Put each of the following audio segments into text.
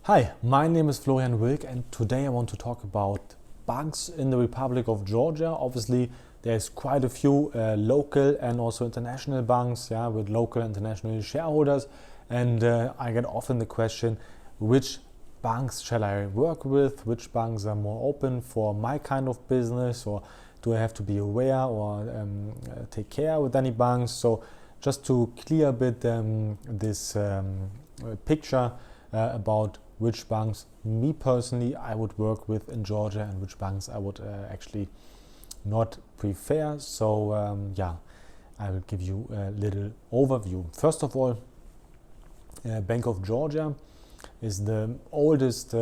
Hi, my name is Florian Wilk, and today I want to talk about banks in the Republic of Georgia. Obviously, there's quite a few local and also international banks, with local and international shareholders. And I get often the question, which banks shall I work with? Which banks are more open for my kind of business? Or do I have to be aware or take care with any banks? So just to clear a bit this picture about which banks me personally I would work with in Georgia and which banks I would actually not prefer. So I will give you a little overview. First of all, Bank of Georgia is the oldest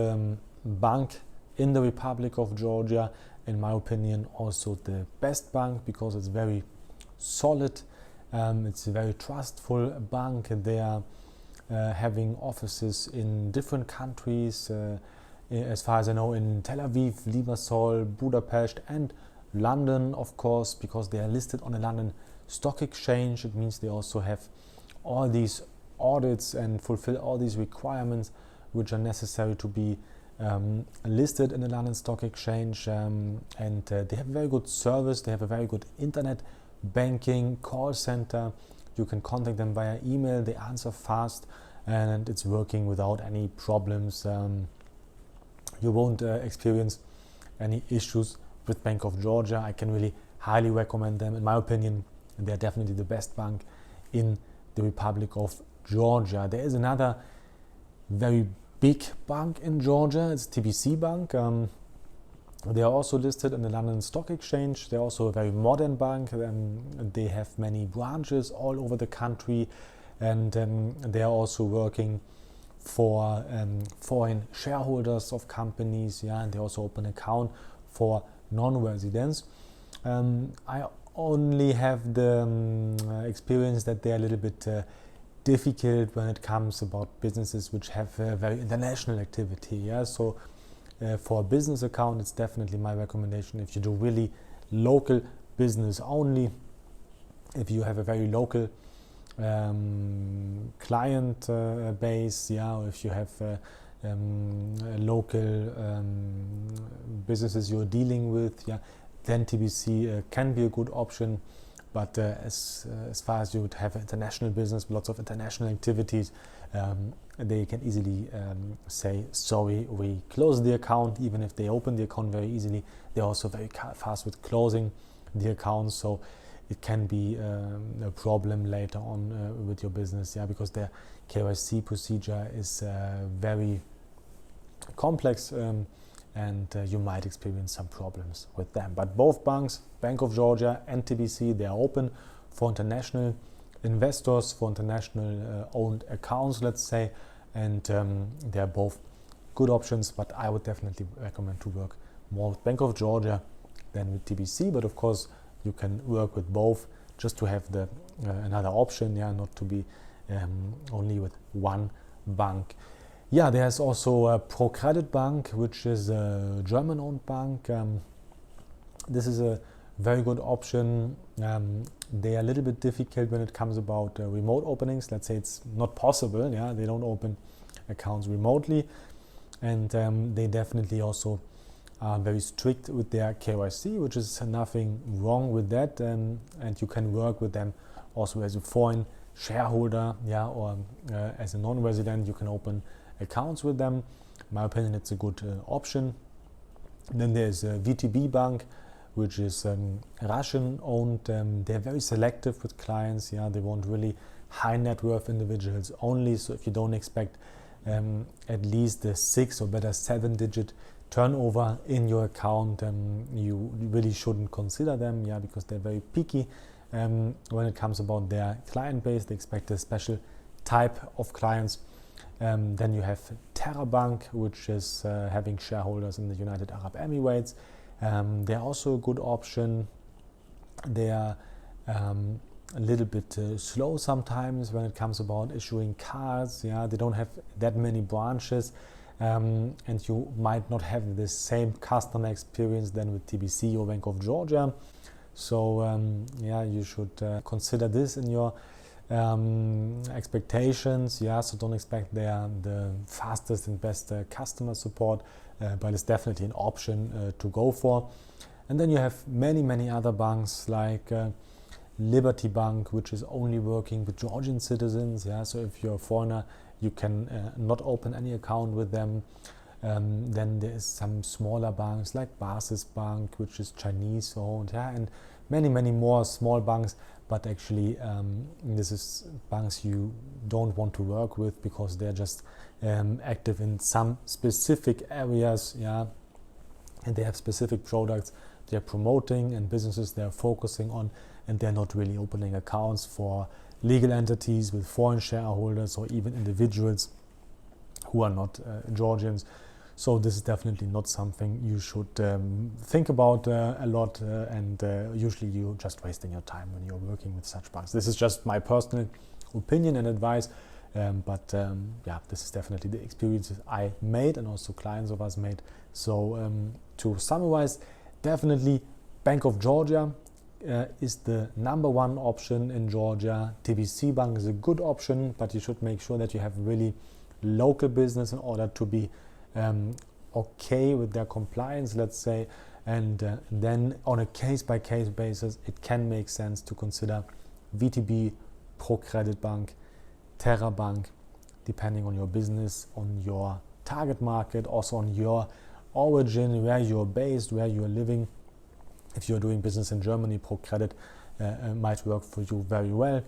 bank in the Republic of Georgia. In my opinion, also the best bank because it's very solid. It's a very trustful bank. They are having offices in different countries, as far as I know, in Tel Aviv, Limassol, Budapest and London, of course, because they are listed on the London Stock Exchange. It means they also have all these audits and fulfill all these requirements which are necessary to be listed in the London Stock Exchange, and they have a very good service. They have a very good internet banking call center. You can contact them via email. They answer fast and it's working without any problems. You won't experience any issues with Bank of Georgia. I can really highly recommend them. In my opinion, they're definitely the best bank in the Republic of Georgia. There is another very big bank in Georgia. It's TBC Bank. They are also listed in the London Stock Exchange. They're also a very modern bank. They have many branches all over the country, and they are also working for foreign shareholders of companies. And they also open an account for non-residents. I only have the experience that they're a little bit difficult when it comes about businesses which have very international activity. So for a business account, it's definitely my recommendation if you do really local business only, if you have a very local client base, or if you have local businesses you're dealing with, then TBC can be a good option. But as far as you would have international business, lots of international activities, they can easily say, sorry, we close the account. Even if they open the account very easily, they're also very fast with closing the account. So it can be a problem later on with your business, because their KYC procedure is very complex, and you might experience some problems with them. But both banks, Bank of Georgia and TBC, they are open for international investors, for international owned accounts, let's say, and they are both good options. But I would definitely recommend to work more with Bank of Georgia than with TBC. But of course, you can work with both just to have the another option, not to be only with one bank. There's also a ProCredit Bank, which is a German-owned bank. This is a very good option. They are a little bit difficult when it comes about remote openings. Let's say it's not possible. They don't open accounts remotely, and they definitely also are very strict with their KYC, which is nothing wrong with that. And you can work with them also as a foreign shareholder, or as a non-resident. You can open accounts with them. In my opinion, it's a good option. Then there's VTB Bank, which is Russian owned. They're very selective with clients. They want really high net worth individuals only. So if you don't expect at least a 6 or better 7-digit turnover in your account, you really shouldn't consider them, because they're very picky when it comes about their client base. They expect a special type of clients. Then you have Terra Bank, which is having shareholders in the United Arab Emirates. They're also a good option. They are a little bit slow sometimes when it comes about issuing cards. They don't have that many branches, and you might not have the same customer experience than with TBC or Bank of Georgia. So you should consider this in your expectations. Yeah, so don't expect they're the fastest and best customer support, but it's definitely an option to go for. And then you have many other banks like Liberty Bank, which is only working with Georgian citizens. Yeah, so if you're a foreigner, you can not open any account with them. Then there is some smaller banks like Basis Bank, which is Chinese owned, yeah, and many more small banks. But actually, this is banks you don't want to work with because they're just active in some specific areas, yeah, and they have specific products they're promoting and businesses they're focusing on, and they're not really opening accounts for legal entities with foreign shareholders or even individuals who are not Georgians. So this is definitely not something you should think about a lot, and usually you're just wasting your time when you're working with such banks. This is just my personal opinion and advice, but yeah, this is definitely the experiences I made and also clients of us made. So to summarize, definitely Bank of Georgia is the number one option in Georgia. TBC Bank is a good option, but you should make sure that you have really local business in order to be okay with their compliance, let's say, and then on a case-by-case basis it can make sense to consider VTB, ProCredit Bank, Terra Bank, depending on your business, on your target market, also on your origin, where you're based, where you're living. If you're doing business in Germany, ProCredit might work for you very well.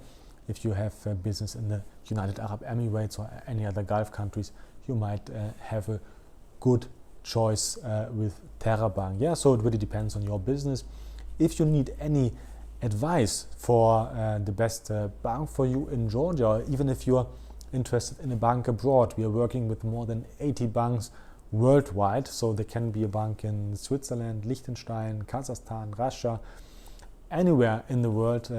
If you have business in the United Arab Emirates or any other Gulf countries, you might have a good choice with Terra Bank. Yeah, so it really depends on your business. If you need any advice for the best bank for you in Georgia, or even if you're interested in a bank abroad, we are working with more than 80 banks worldwide. So there can be a bank in Switzerland, Liechtenstein, Kazakhstan, Russia, anywhere in the world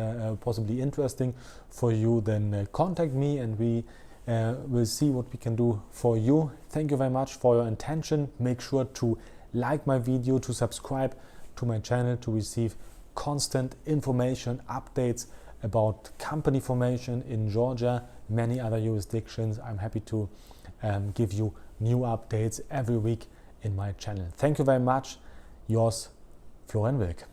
possibly interesting for you, then contact me and we will see what we can do for you. Thank you very much for your attention. Make sure to like my video, to subscribe to my channel to receive constant information, updates about company formation in Georgia, many other jurisdictions. I'm happy to give you new updates every week in my channel. Thank you very much. Yours, Florian Wilk.